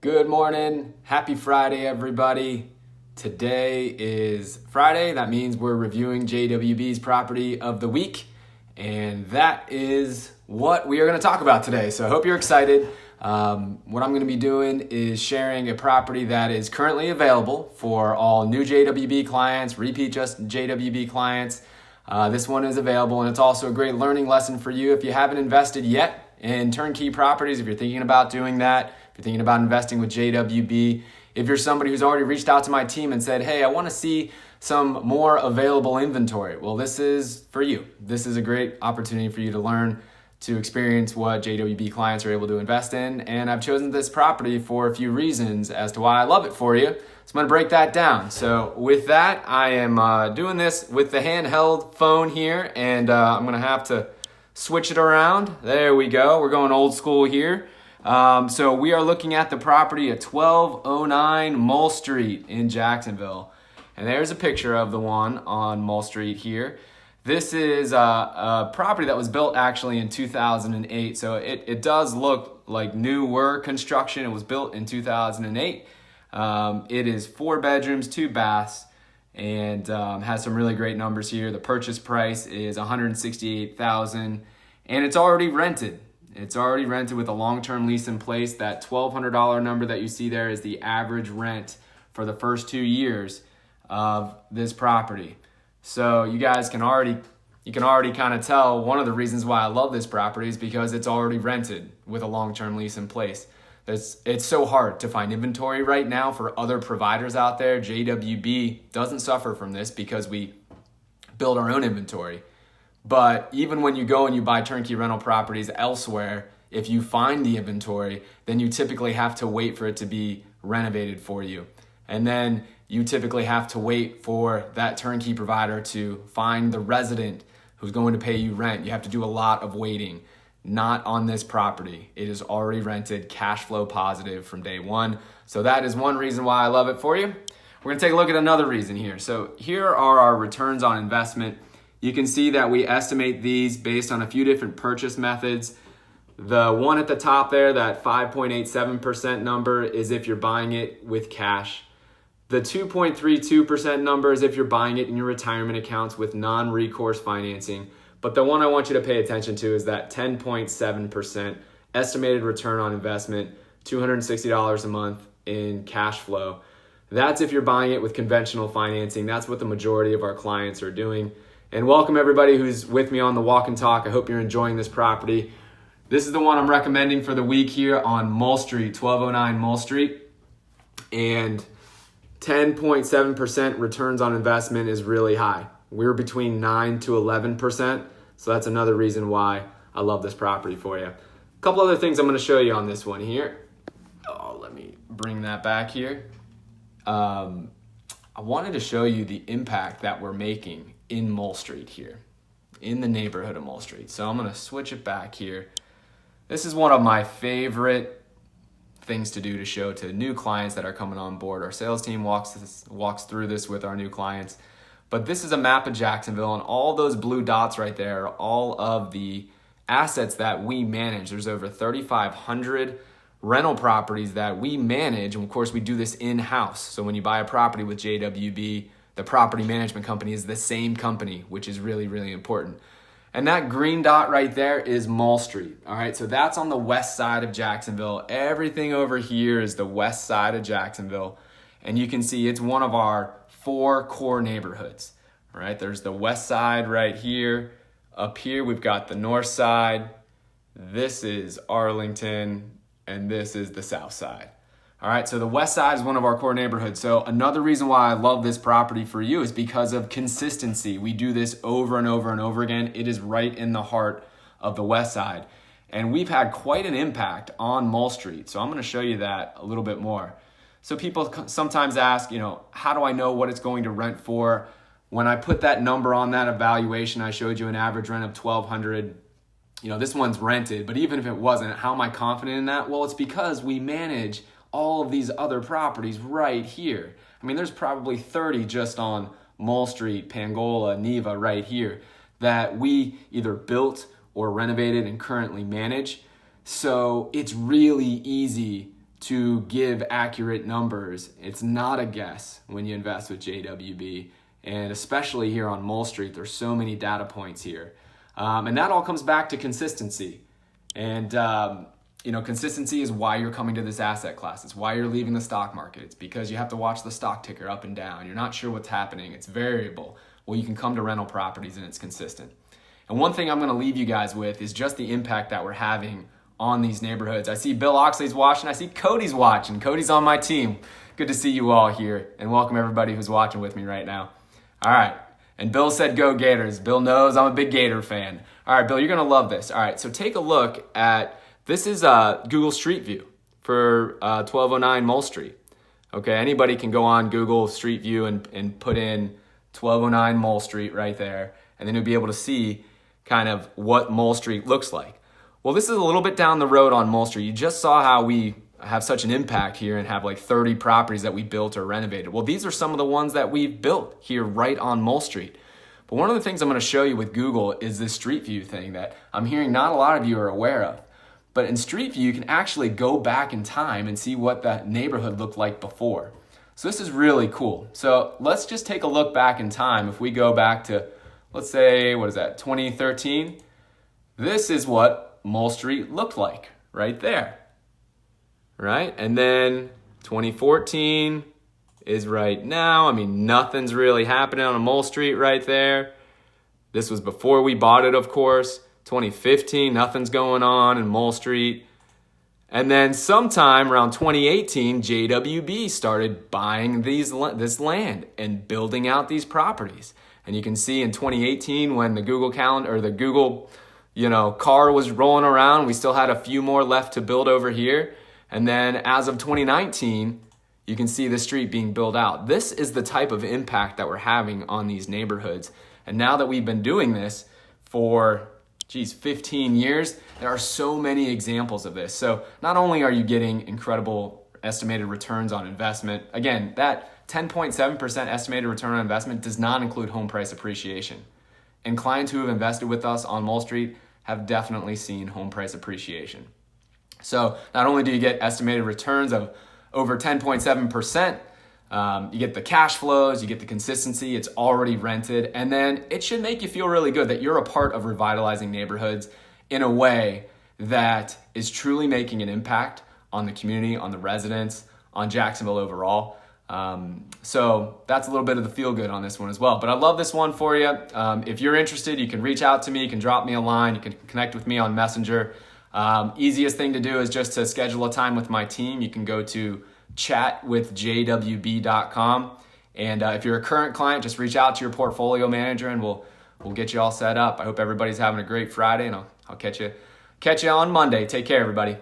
Good morning. Happy Friday, everybody. Today is Friday. That means we're reviewing JWB's property of the week. And that is what we are going to talk about today. So I hope you're excited. What I'm going to be doing is sharing a property that is currently available for all new JWB clients, repeat just JWB clients. This one is available, and it's also a great learning lesson for you if you haven't invested yet in turnkey properties, if you're thinking about doing that. If you're thinking about investing with JWB, if you're somebody who's already reached out to my team and said, hey, I want to see some more available inventory. Well, this is for you. This is a great opportunity for you to learn, to experience what JWB clients are able to invest in. And I've chosen this property for a few reasons as to why I love it for you. So I'm going to break that down. So with that, I am doing this with the handheld phone here, and I'm going to have to switch it around. There we go. We're going old school here. So we are looking at the property at 1209 Mull Street in Jacksonville. And there's a picture of the one on Mull Street here. This is a property that was built actually in 2008. So it does look like newer construction. It was built in 2008. It is 4 bedrooms, 2 baths, and has some really great numbers here. The purchase price is $168,000, and it's already rented. It's already rented with a long-term lease in place. That $1,200 number that you see there is the average rent for the first 2 years of this property. So you guys can already kind of tell one of the reasons why I love this property is because it's already rented with a long-term lease in place. It's so hard to find inventory right now for other providers out there. JWB doesn't suffer from this because we build our own inventory. But even when you go and you buy turnkey rental properties elsewhere, if you find the inventory, then you typically have to wait for it to be renovated for you. And then you typically have to wait for that turnkey provider to find the resident who's going to pay you rent. You have to do a lot of waiting. Not on this property. It is already rented, cash flow positive from day one. So that is one reason why I love it for you. We're going to take a look at another reason here. So here are our returns on investment. You can see that we estimate these based on a few different purchase methods. The one at the top there, that 5.87% number, is if you're buying it with cash. The 2.32% number is if you're buying it in your retirement accounts with non-recourse financing. But the one I want you to pay attention to is that 10.7% estimated return on investment, $260 a month in cash flow. That's if you're buying it with conventional financing. That's what the majority of our clients are doing. And welcome everybody who's with me on the walk and talk. I hope you're enjoying this property. This is the one I'm recommending for the week here on Mull Street, 1209 Mull Street. And 10.7% returns on investment is really high. We're between 9 to 11%. So that's another reason why I love this property for you. A couple other things I'm going to show you on this one here. Oh, let me bring that back here. I wanted to show you the impact that we're making in Mull Street here, in the neighborhood of Mull Street. So I'm going to switch it back here. This is one of my favorite things to do to show to new clients that are coming on board. Our sales team walks through this with our new clients. But this is a map of Jacksonville, and all those blue dots right there are all of the assets that we manage. There's over 3,500 rental properties that we manage, and of course we do this in-house. So when you buy a property with JWB, the property management company is the same company, which is really, really important. And that green dot right there is Mull Street. All right, so that's on the west side of Jacksonville. Everything over here is the west side of Jacksonville. And you can see it's one of our 4 core neighborhoods. All right, there's the west side right here. Up here, we've got the north side. This is Arlington, and this is the south side. All right, so the west side is one of our core neighborhoods. So another reason why I love this property for you is because of consistency. We do this over and over and over again. It is right in the heart of the west side. And we've had quite an impact on Mull Street. So I'm going to show you that a little bit more. So people sometimes ask, how do I know what it's going to rent for? When I put that number on that evaluation, I showed you an average rent of $1,200. This one's rented, but even if it wasn't, how am I confident in that? Well, it's because we manage all of these other properties right here. I mean, there's probably 30 just on Mull Street, Pangola, Neva right here that we either built or renovated and currently manage. So it's really easy to give accurate numbers. It's not a guess when you invest with JWB. And especially here on Mull Street, there's so many data points here. And that all comes back to consistency. And consistency is why you're coming to this asset class. It's why you're leaving the stock market. It's because you have to watch the stock ticker up and down. You're not sure what's happening. It's variable. Well, you can come to rental properties and it's consistent. And one thing I'm going to leave you guys with is just the impact that we're having on these neighborhoods. I see Bill Oxley's watching. I see Cody's watching. Cody's on my team. Good to see you all here, and welcome everybody who's watching with me right now. All right. And Bill said go Gators. Bill knows I'm a big Gator fan. All right, Bill, you're going to love this. All right, so take a look at, this is Google Street View for 1209 Mull Street. Okay, anybody can go on Google Street View and put in 1209 Mull Street right there, and then you'll be able to see kind of what Mull Street looks like. Well, this is a little bit down the road on Mull Street. You just saw how we have such an impact here and have like 30 properties that we built or renovated. Well, these are some of the ones that we've built here right on Mull Street. But one of the things I'm going to show you with Google is this Street View thing that I'm hearing not a lot of you are aware of. But in Street View, you can actually go back in time and see what that neighborhood looked like before. So this is really cool. So let's just take a look back in time. If we go back to, let's say, 2013? This is what Mull Street looked like right there, right? And then 2014 is right now. I mean, nothing's really happening on Mull Street right there. This was before we bought it, of course. 2015, nothing's going on in Mull Street. And then sometime around 2018, JWB started buying this land and building out these properties. And you can see in 2018 when the Google calendar or the Google car was rolling around, we still had a few more left to build over here. And then as of 2019, you can see the street being built out. This is the type of impact that we're having on these neighborhoods. And now that we've been doing this for, 15 years, there are so many examples of this. So not only are you getting incredible estimated returns on investment, again, that 10.7% estimated return on investment does not include home price appreciation. And clients who have invested with us on Mull Street have definitely seen home price appreciation. So not only do you get estimated returns of over 10.7%, you get the cash flows, you get the consistency, it's already rented, and then it should make you feel really good that you're a part of revitalizing neighborhoods in a way that is truly making an impact on the community, on the residents, on Jacksonville overall. So that's a little bit of the feel good on this one as well. But I love this one for you. If you're interested, you can reach out to me. You can drop me a line. You can connect with me on Messenger. Easiest thing to do is just to schedule a time with my team. You can go to chatwithjwb.com. And if you're a current client, just reach out to your portfolio manager and we'll get you all set up. I hope everybody's having a great Friday, and I'll catch you on Monday. Take care, everybody.